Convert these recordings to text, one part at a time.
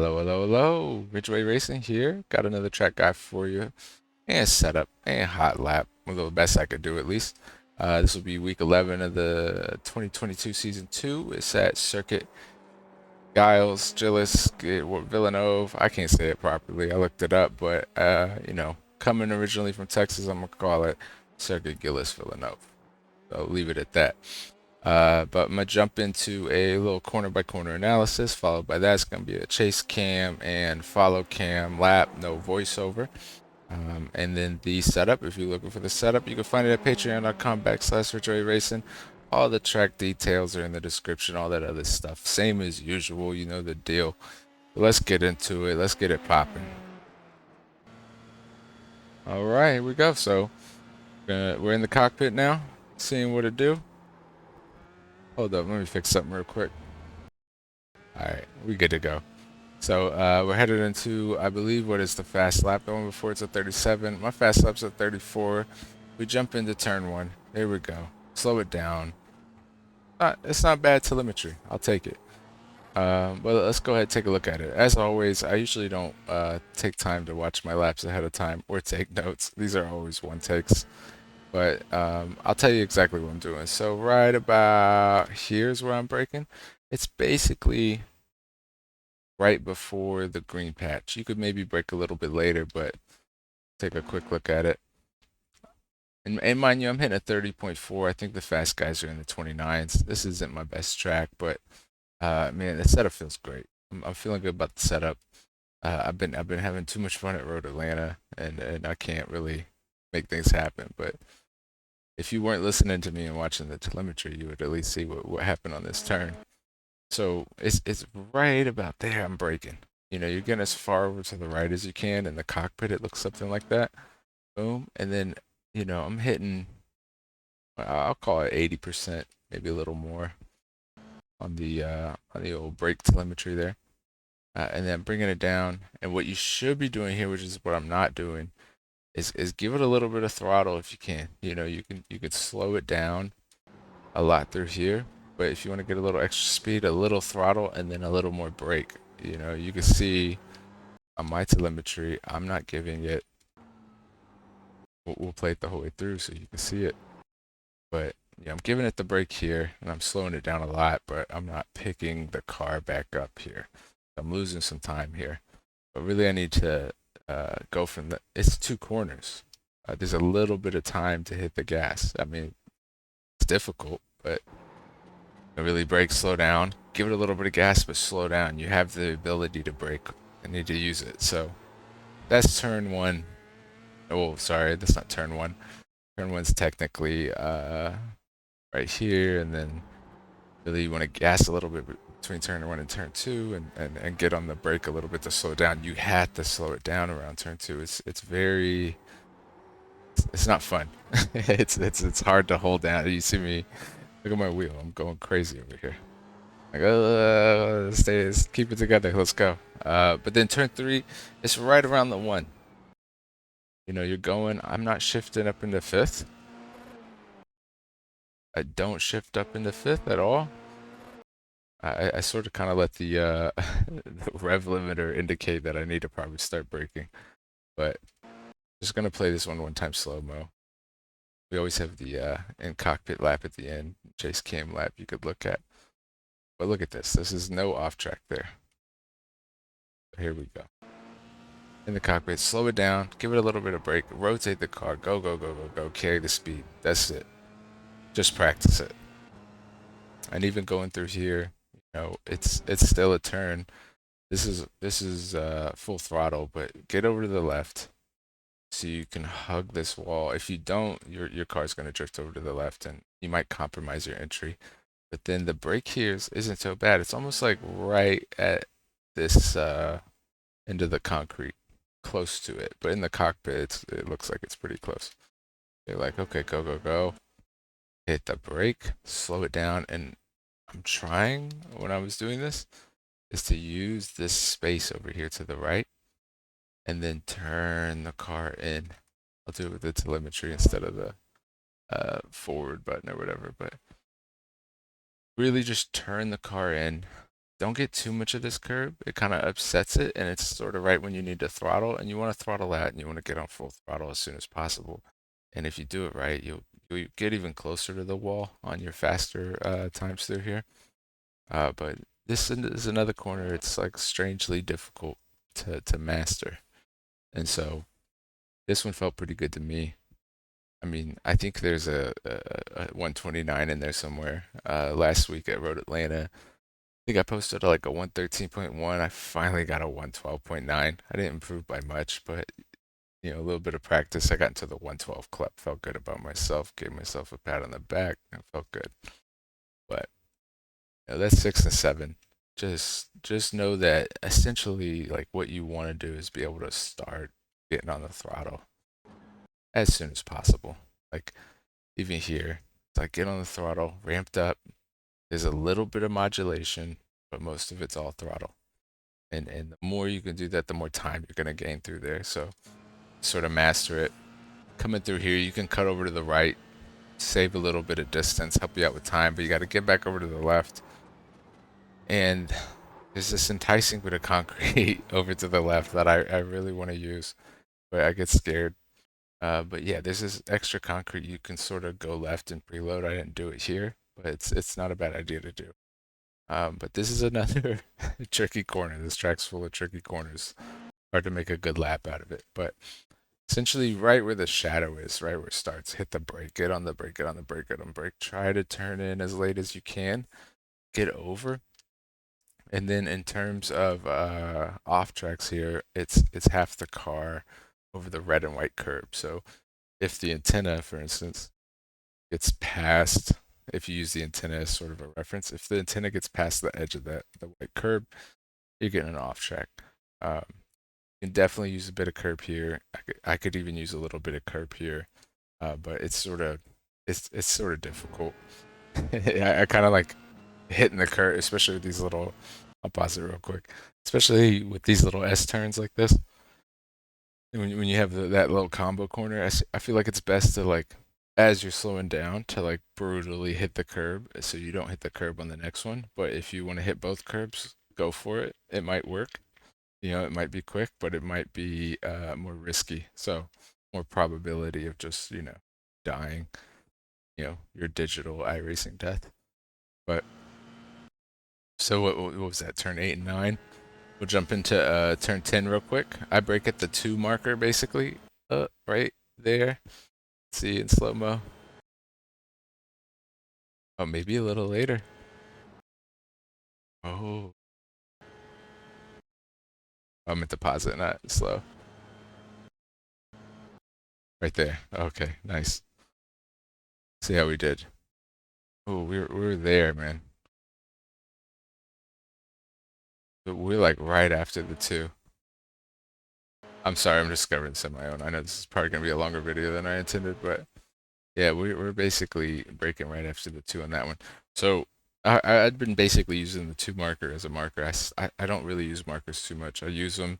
Hello, hello, hello. Ridgeway Racing here. Got another track guide for you and setup and hot lap. Well, the best I could do at least. This will be week 11 of the 2022 season 2. It's at Circuit GILLES, Villeneuve. I can't say it properly. I looked it up, but coming originally from Texas, I'm gonna call it Circuit GILLES Villeneuve. So I'll leave it at that. But I'm gonna jump into a little corner by corner analysis. Followed by that, it's gonna be a chase cam and follow cam lap, no voiceover. And then the setup. If you're looking for the setup, you can find it at patreon.com/ridgeway All the track details are in the description, all that other stuff. Same as usual, you know the deal. But let's get into it. Let's get it popping. All right, here we go. So we're in the cockpit now, seeing what it do. Hold up, let me fix something real quick. All right, we good to go. So we're headed into, I believe, what is the fast lap? The one before it's at 37. My fast lap's at 34. We jump into turn 1. There we go. Slow it down. It's not bad telemetry. I'll take it. But let's go ahead and take a look at it. As always, I usually don't take time to watch my laps ahead of time or take notes. These are always one takes. But I'll tell you exactly what I'm doing. So right about here's where I'm braking. It's basically right before the green patch. You could maybe brake a little bit later, but take a quick look at it. And mind you, I'm hitting a 30.4. I think the fast guys are in the 29s. This isn't my best track, but man, the setup feels great. I'm feeling good about the setup. I've been having too much fun at Road Atlanta, and I can't really make things happen. But if you weren't listening to me and watching the telemetry, you would at least see what happened on this turn. So it's right about there. I'm braking. You know, you're getting as far over to the right as you can. In the cockpit, it looks something like that. Boom, and then I'm hitting. I'll call it 80%, maybe a little more on the old brake telemetry there. And then bringing it down. And what you should be doing here, which is what I'm not doing, is give it a little bit of throttle if you can. You can slow it down a lot through here, but if you want to get a little extra speed, a little throttle, and then a little more brake. You can see on my telemetry, I'm not giving it. We'll play it the whole way through so you can see it. But yeah, I'm giving it the brake here, and I'm slowing it down a lot, but I'm not picking the car back up here. I'm losing some time here. But really, I need to go from it's 2 corners. There's a little bit of time to hit the gas. I mean, it's difficult, but really brake, slow down, give it a little bit of gas, but slow down. You have the ability to brake and need to use it. So that's turn 1. Oh, sorry, that's not turn 1. Turn 1's technically right here, and then really you want to gas a little bit between turn 1 and turn 2, and get on the brake a little bit to slow down. You had to slow it down around turn 2. It's not fun. It's hard to hold down. You see me, look at my wheel. I'm going crazy over here. Like, keep it together. Let's go. But then turn 3, it's right around the 1. You're going. I'm not shifting up into 5th. I don't shift up into 5th at all. I sort of kind of let the, the rev limiter indicate that I need to probably start braking. But just gonna play this one time slow mo. We always have the in cockpit lap at the end, chase cam lap you could look at. But look at this. This is no off track there. Here we go. In the cockpit, slow it down, give it a little bit of brake, rotate the car, go, go, go, go, go, carry the speed. That's it. Just practice it. And even going through here, it's still a turn. This is full throttle, but get over to the left so you can hug this wall. If you don't, your car's gonna drift over to the left, and you might compromise your entry. But then the brake here isn't so bad. It's almost like right at this end of the concrete, close to it. But in the cockpit, it looks like it's pretty close. You're like, okay, go, go, go. Hit the brake, slow it down, and I'm trying, when I was doing this, is to use this space over here to the right and then turn the car in. I'll do it with the telemetry instead of the forward button or whatever, but really just turn the car in don't get too much of this curb. It kind of upsets it, and it's sort of right when you need to throttle, and you want to throttle that, and you want to get on full throttle as soon as possible. And if you do it right, you'll get even closer to the wall on your faster times through here. But this is another corner. It's like strangely difficult to master, and so this one felt pretty good to me. I mean, I think there's a 129 in there somewhere. Last week at Road Atlanta, I think I posted like a 113.1. I finally got a 112.9. I didn't improve by much, but a little bit of practice, I got into the 112 club. Felt good about myself. Gave myself a pat on the back. It felt good. But that's 6 and 7. Just know that essentially, like what you want to do is be able to start getting on the throttle as soon as possible. Like even here, it's like get on the throttle, ramped up. There's a little bit of modulation, but most of it's all throttle. And the more you can do that, the more time you're gonna gain through there. So sort of master it. Coming through here, you can cut over to the right, save a little bit of distance, help you out with time, but you got to get back over to the left. And there's this enticing bit of concrete over to the left that I really want to use, but I get scared. But yeah, there's this extra concrete you can sort of go left and preload. I didn't do it here, but it's not a bad idea to do. But this is another tricky corner. This track's full of tricky corners. Hard to make a good lap out of it. But essentially, right where the shadow is, right where it starts, hit the brake, get on the brake, get on the brake, get on the brake. Try to turn in as late as you can. Get over. And then in terms of off tracks here, it's half the car over the red and white curb. So if the antenna, for instance, gets past, if you use the antenna as sort of a reference, if the antenna gets past the edge of the white curb, you're getting an off track. You can definitely use a bit of curb here. I could even use a little bit of curb here, but it's sort of difficult. I kind of like hitting the curb, especially with these little. I'll pause it real quick, especially with these little S turns like this. And when you have that little combo corner, I feel like it's best to like as you're slowing down to like brutally hit the curb so you don't hit the curb on the next one. But if you want to hit both curbs, go for it. It might work. It might be quick, but it might be more risky. So more probability of just, dying, your digital iRacing death. But so what was that? Turn 8 and 9. We'll jump into turn 10 real quick. I brake at the 2 marker basically, right there. See in slow mo. Oh, maybe a little later. Oh, I'm at the pause not slow. Right there. Okay, nice. See how we did. Oh, we were there, man. But we're like right after the 2. I'm sorry, I'm discovering this on my own. I know this is probably gonna be a longer video than I intended, but yeah, we're basically breaking right after the 2 on that one. So I'd been basically using the 2 marker as a marker. I don't really use markers too much. I use them,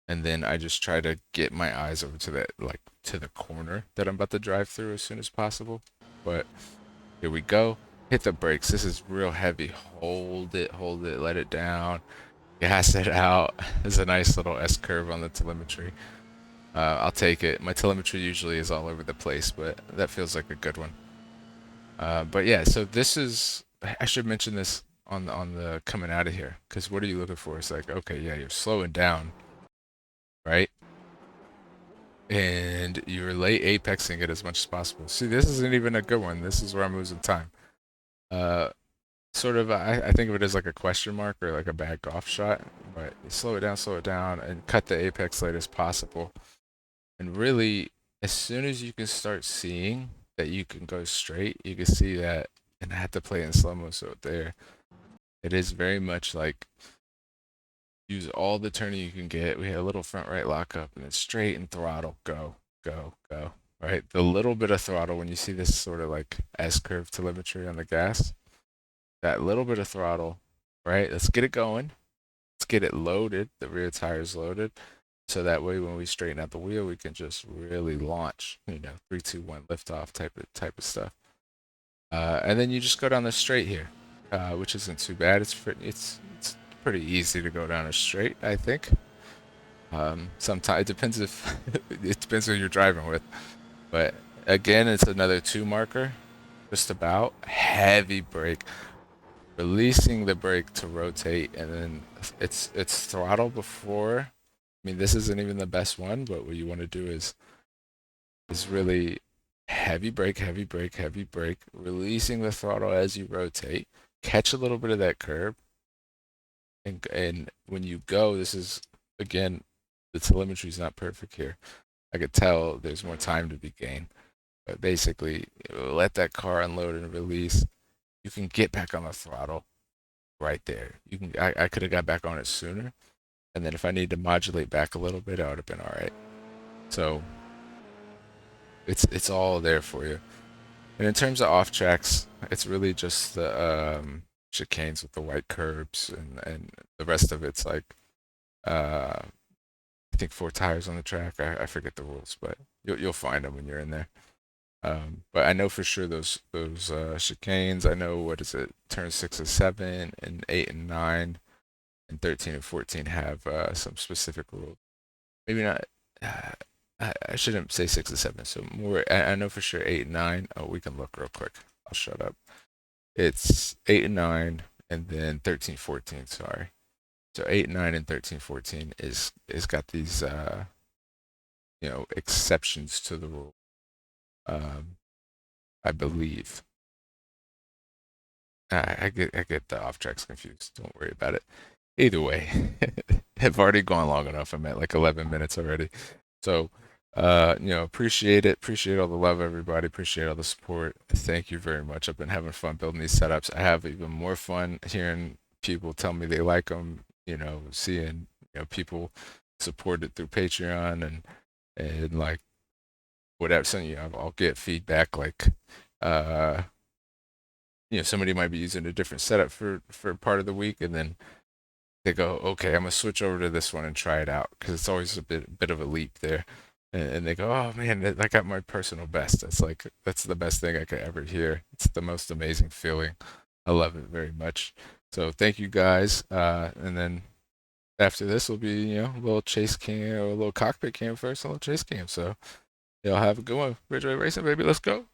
and then I just try to get my eyes over to that, like to the corner that I'm about to drive through as soon as possible. But here we go. Hit the brakes. This is real heavy. Hold it, let it down. Gas it out. There's a nice little S curve on the telemetry. I'll take it. My telemetry usually is all over the place, but that feels like a good one. But yeah, so this is. I should mention this on the coming out of here, because what are you looking for? It's like, okay, yeah, you're slowing down, right? And you're late apexing it as much as possible. See, this isn't even a good one. This is where I'm losing time. Sort of, I think of it as like a question mark or like a bad golf shot, but you slow it down, and cut the apex late as possible. And really, as soon as you can start seeing that you can go straight, you can see that, and I had to play in slow mo, so there, it is very much like use all the turning you can get. We had a little front right lockup, and then straight and throttle, go, go, go. Right, the little bit of throttle when you see this sort of like S curve telemetry on the gas, that little bit of throttle, right? Let's get it going. Let's get it loaded. The rear tire's loaded. So that way, when we straighten out the wheel, we can just really launch, 3, 2, 1, lift off type of stuff. And then you just go down the straight here, which isn't too bad. It's pretty easy to go down a straight, I think. Sometimes it depends if it depends who you're driving with. But again, it's another two marker. Just about heavy brake, releasing the brake to rotate, and then it's throttle before. I mean, this isn't even the best one, but what you want to do is really heavy brake, heavy brake, heavy brake, releasing the throttle as you rotate, catch a little bit of that curb, and when you go, this is again, the telemetry is not perfect here. I could tell there's more time to be gained, but basically, let that car unload and release. You can get back on the throttle right there. You can. I could have got back on it sooner, and then if I need to modulate back a little bit, I would have been all right. So it's all there for you. And in terms of off tracks, it's really just the chicanes with the white curbs, and the rest of it's like I think four tires on the track. I forget the rules, but you'll find them when you're in there. But I know for sure those chicanes. I know what is it? Turn 6 and 7, and 8 and 9, and 13 and 14 have some specific rules. Maybe not. Uh, I shouldn't say 6 and 7. So more. I know for sure 8 and 9. Oh, we can look real quick. I'll shut up. It's 8 and 9, and then 13, 14. Sorry. So 8, 9, and 13, 14 is got these exceptions to the rule. I believe. I get the off tracks confused. Don't worry about it. Either way, have already gone long enough. I'm at like 11 minutes already. So, appreciate it. Appreciate all the love, everybody. Appreciate all the support. Thank you very much. I've been having fun building these setups. I have even more fun hearing people tell me they like them. Seeing people support it through Patreon and like whatever. So I'll get feedback like uh somebody might be using a different setup for part of the week, and then they go, okay, I'm gonna switch over to this one and try it out because it's always a bit of a leap there. And they go, oh man, I got my personal best. That's the best thing I could ever hear. It's the most amazing feeling. I love it very much. So thank you guys. And then after this will be a little chase cam or a little cockpit cam first, a little chase cam. So y'all have a good one. Ridgeway Racing, baby. Let's go.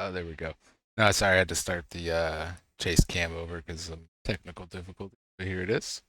Oh, there we go. No, sorry, I had to start the chase cam over because of technical difficulty. But here it is.